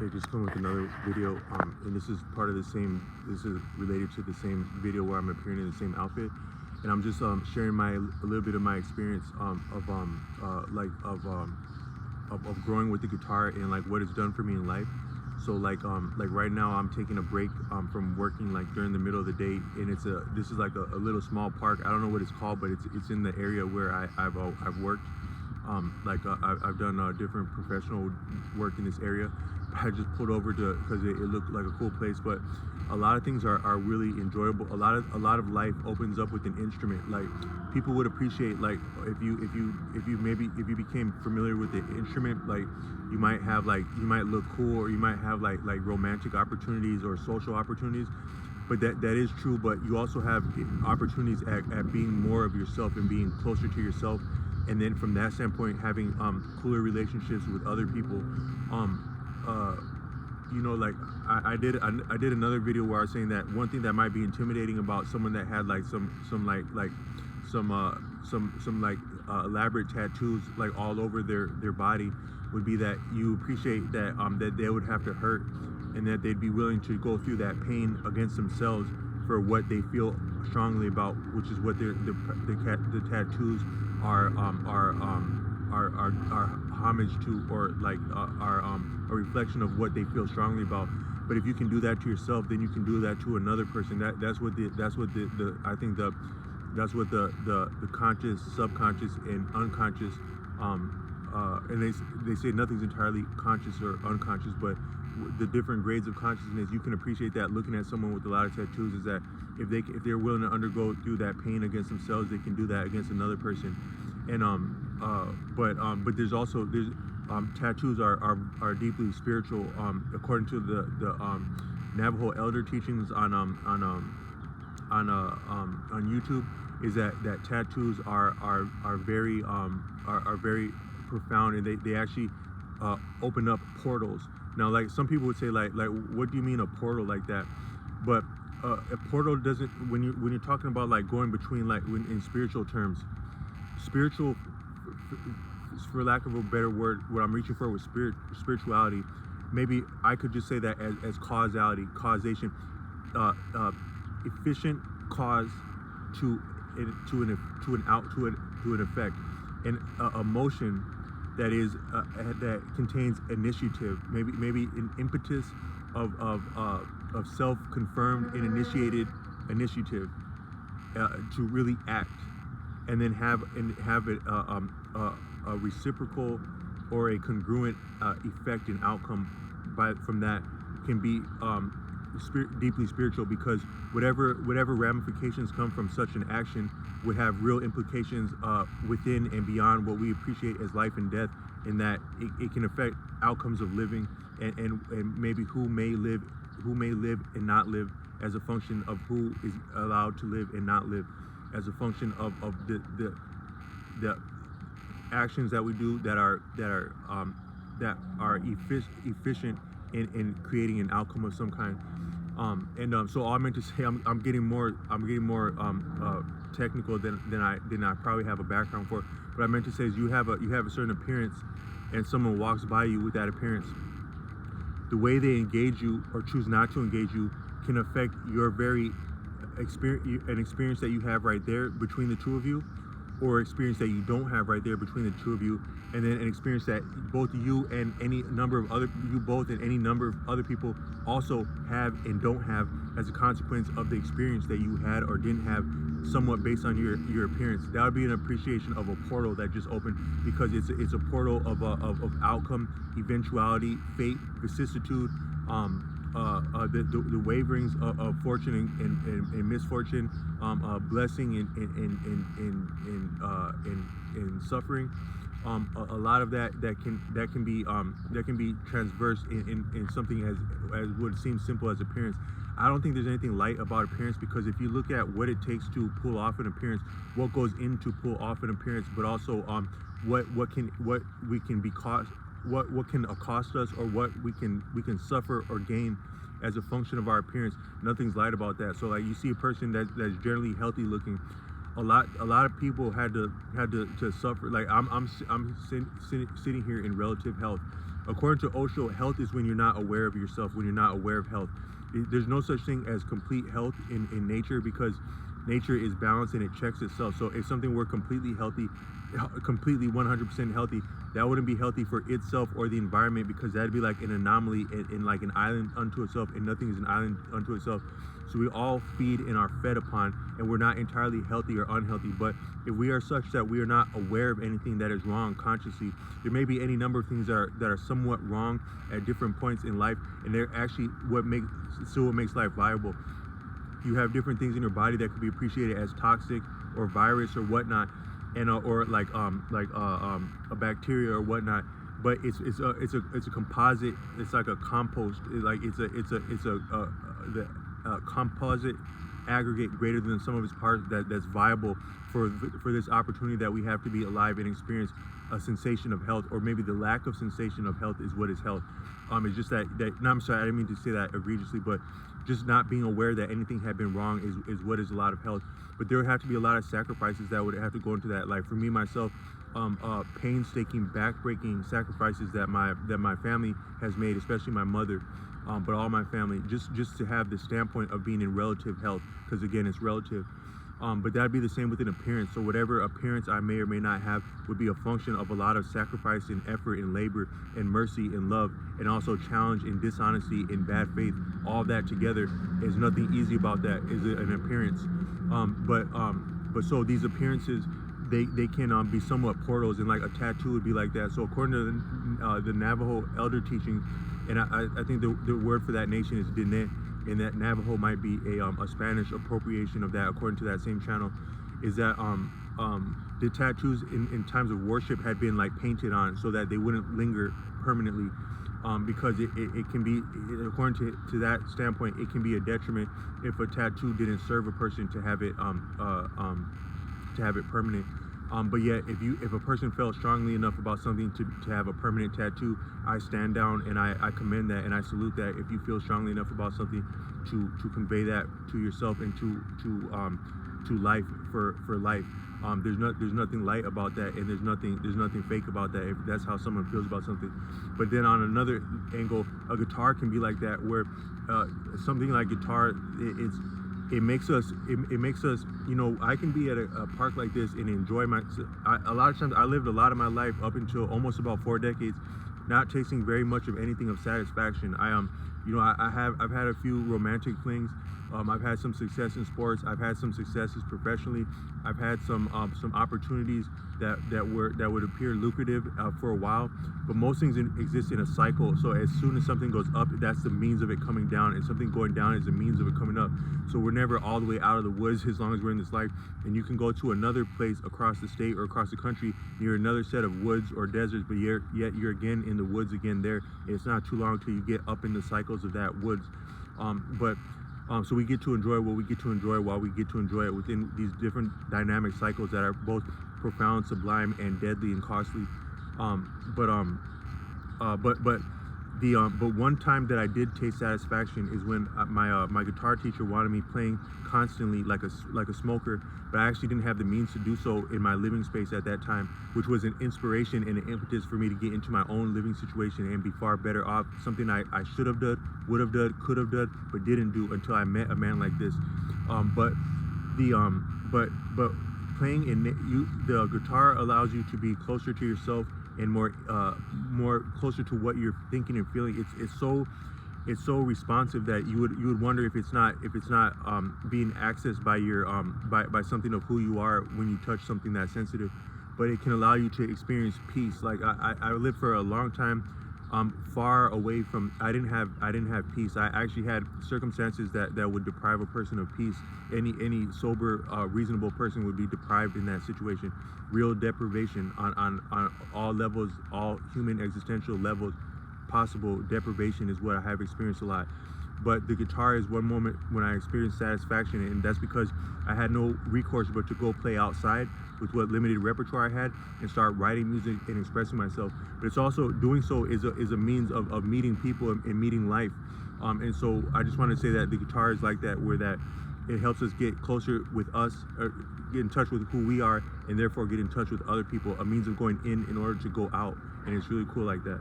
Hey, just come with another video, and this is part of the same. This is related to the same video where I'm appearing in the same outfit, and I'm just sharing a little bit of my experience of growing with the guitar and like what it's done for me in life. So like right now I'm taking a break from working like during the middle of the day, and this is like a little small park. I don't know what it's called, but it's in the area where I've worked. I've done different professional work in this area. I just pulled over because it looked like a cool place, but a lot of things are really enjoyable. A lot of life opens up with an instrument. Like people would appreciate, like if you became familiar with the instrument, like you might look cool, or you might have like romantic opportunities or social opportunities. But that is true, but you also have opportunities at being more of yourself and being closer to yourself, and then from that standpoint having cooler relationships with other people. Like I did another video where I was saying that one thing that might be intimidating about someone that had like some elaborate tattoos like all over their body would be that you appreciate that that they would have to hurt, and that they'd be willing to go through that pain against themselves for what they feel strongly about, which is what the tattoos are homage to, or like are a reflection of what they feel strongly about. But if you can do that to yourself, then you can do that to another person. That's what the conscious, subconscious, and unconscious, and they say nothing's entirely conscious or unconscious, but the different grades of consciousness, you can appreciate that looking at someone with a lot of tattoos, is that if they're willing to undergo through that pain against themselves, they can do that against another person. And but there's tattoos are deeply spiritual. According to the Navajo elder teachings on YouTube, is that tattoos are very profound, and they actually open up portals. Now, like some people would say, like what do you mean a portal like that? But a portal doesn't, when you're talking about like going between, like in spiritual terms, spiritual, for lack of a better word, what I'm reaching for with spirituality, maybe I could just say that as causation, efficient cause to an effect, and emotion that is that contains initiative, maybe an impetus of self-confirmed and initiated initiative to really act, and then have it a reciprocal or a congruent effect and outcome from that can be deeply spiritual, because whatever ramifications come from such an action would have real implications within and beyond what we appreciate as life and death, in that it can affect outcomes of living, and maybe who may live and not live as a function of who is allowed to live and not live, as a function of the actions that we do that are efficient in creating an outcome of some kind. So all I meant to say, I'm getting more technical than I probably have a background for. What I meant to say is you have a certain appearance, and someone walks by you with that appearance. The way they engage you or choose not to engage you can affect your very experience that you have right there between the two of you, or experience that you don't have right there between the two of you, and then an experience that both you and any number of other people also have and don't have, as a consequence of the experience that you had or didn't have, somewhat based on your appearance. That would be an appreciation of a portal that just opened, because it's a portal of outcome, eventuality, fate, vicissitude, the waverings of fortune and misfortune, blessing and suffering. A lot of that can be transverse in something as would seem simple as appearance. I don't think there's anything light about appearance, because if you look at what it takes to pull off an appearance, what goes into pull off an appearance, but also what can accost us, or what we can suffer or gain as a function of our appearance, nothing's light about that. So like you see a person that's generally healthy looking, a lot of people had to suffer. Like I'm sitting here in relative health. According to Osho, health is when you're not aware of yourself, when you're not aware of health. There's no such thing as complete health in nature, because nature is balanced and it checks itself. So if something were completely healthy, completely 100% healthy, that wouldn't be healthy for itself or the environment, because that'd be like an anomaly in like an island unto itself, and nothing is an island unto itself. So we all feed and are fed upon, and we're not entirely healthy or unhealthy. But if we are such that we are not aware of anything that is wrong consciously, there may be any number of things that are somewhat wrong at different points in life, and they're actually what makes life viable. You have different things in your body that could be appreciated as toxic or virus or whatnot, and or like a bacteria or whatnot. But it's a composite. It's like a compost. The composite aggregate greater than some of its parts that's viable for this opportunity that we have to be alive and experience a sensation of health, or maybe the lack of sensation of health is what is health. It's just that no, I'm sorry, I didn't mean to say that egregiously, but just not being aware that anything had been wrong is what is a lot of health. But there would have to be a lot of sacrifices that would have to go into that. Like for me, myself, painstaking, backbreaking sacrifices that my family has made, especially my mother, but all my family, just to have the standpoint of being in relative health, because again, it's relative. But that'd be the same with an appearance. So whatever appearance I may or may not have would be a function of a lot of sacrifice and effort and labor and mercy and love, and also challenge and dishonesty and bad faith. All that together, is nothing easy about that, is an appearance. But so these appearances, they can be somewhat portals, and like a tattoo would be like that. So according to the Navajo elder teaching, and I think the word for that nation is Diné, and that Navajo might be a Spanish appropriation of that, according to that same channel, is that the tattoos in times of worship had been like painted on so that they wouldn't linger permanently, because it can be, according to that standpoint, it can be a detriment if a tattoo didn't serve a person to have it permanent. But yet, if a person felt strongly enough about something to have a permanent tattoo, I stand down and I commend that and I salute that. If you feel strongly enough about something to convey that to yourself and to life for life, there's nothing light about that, and there's nothing fake about that if that's how someone feels about something. But then on another angle, a guitar can be like that, where something like guitar, it makes us, you know, I can be at a park like this and enjoy a lot of times I lived a lot of my life up until almost about 4 decades not tasting very much of anything of satisfaction. I've had a few romantic flings. I've had some success in sports. I've had some successes professionally. I've had some opportunities that would appear lucrative for a while, but most things exist in a cycle. So as soon as something goes up, that's the means of it coming down, and something going down is the means of it coming up. So we're never all the way out of the woods as long as we're in this life. And you can go to another place across the state or across the country near another set of woods or deserts, but yet you're again in the woods again there. And it's not too long till you get up in the cycles of that woods. So we get to enjoy what we get to enjoy while we get to enjoy it within these different dynamic cycles that are both profound, sublime, and deadly and costly. But one time that I did taste satisfaction is when my guitar teacher wanted me playing constantly like a smoker, but I actually didn't have the means to do so in my living space at that time, which was an inspiration and an impetus for me to get into my own living situation and be far better off. Something I should have done, would have done, could have done, but didn't do until I met a man like this. But playing the guitar allows you to be closer to yourself and more closer to what you're thinking and feeling. It's so responsive that you would wonder if it's not being accessed by your by something of who you are when you touch something that sensitive. But it can allow you to experience peace. Like I lived for a long time far away from, I didn't have peace. I actually had circumstances that would deprive a person of peace. Any sober, reasonable person would be deprived in that situation. Real deprivation on all levels, all human existential levels. Possible deprivation is what I have experienced a lot. But the guitar is one moment when I experienced satisfaction, and that's because I had no recourse but to go play outside with what limited repertoire I had and start writing music and expressing myself. But it's also, doing so is a means of meeting people and meeting life. And so I just want to say that the guitar is like that, where that it helps us get closer with us, or get in touch with who we are, and therefore get in touch with other people, a means of going in order to go out. And it's really cool like that.